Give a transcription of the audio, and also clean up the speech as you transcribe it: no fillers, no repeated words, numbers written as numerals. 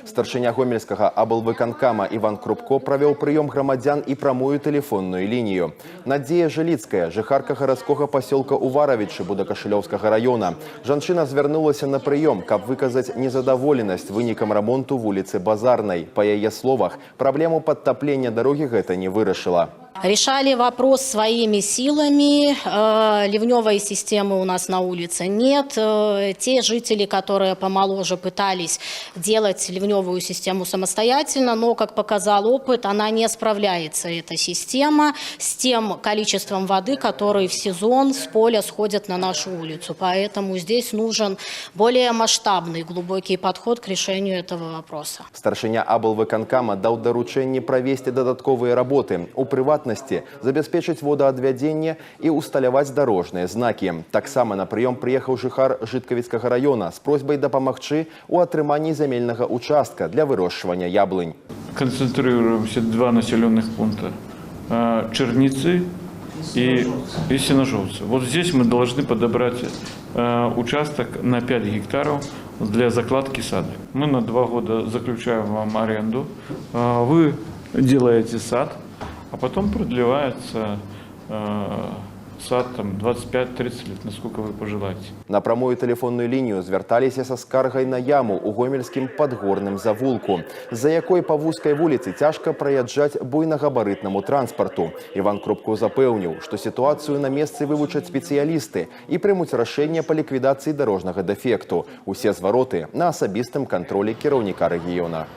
Старшыня гомельскага аблвыканкама Иван Крупко провел прием громадян и прамую телефонную линию. Надзея Жылицкая, жыхарка гарадскога поселка Уваровичи Будакашылёўскага района. Жанчына звярнулася на прием, каб выказаць незадаволенасць вынікам рамонту вуліцы Базарнай. По яе словах, проблему подтопления дороги гэта не вырашыла. Решали вопрос своими силами. Ливневой системы у нас на улице нет. Те жители, которые помоложе, пытались делать ливневую систему самостоятельно, но, как показал опыт, она не справляется, эта система, с тем количеством воды, который в сезон с поля сходит на нашу улицу. Поэтому здесь нужен более масштабный, глубокий подход к решению этого вопроса. Старшыня аблвыканкама дал доручение провести додатковые работы. У приватности забеспечить водоотведение и усталяваць дорожные знаки. Таксама на прием приехал жыхар Житковицкого района с просьбой дапамагчы у атрыманні земельного участка для выращивания яблонь. Концентрируемся два населенных пункта – Черницы и Сеножовцы. Вот здесь мы должны подобрать участок на 5 гектаров для закладки сада. Мы на 2 года заключаем вам аренду, вы делаете сад, а потом продлевается сад 25-30 лет, насколько вы пожелаете. На прамую телефонную линию звярталіся со скаргай на яму у гомельскім подгорным завулку, за якой по вузкой вуліцы цяжка праязджаць буйнагабарытнаму транспорту. Иван Крупко запэўніў, что ситуацию на месцы вывучаць специалисты и примуць рашэнне по ликвидации дорожного дефекту. Усе звароты на асабістым контроле кіраўніка рэгіёна.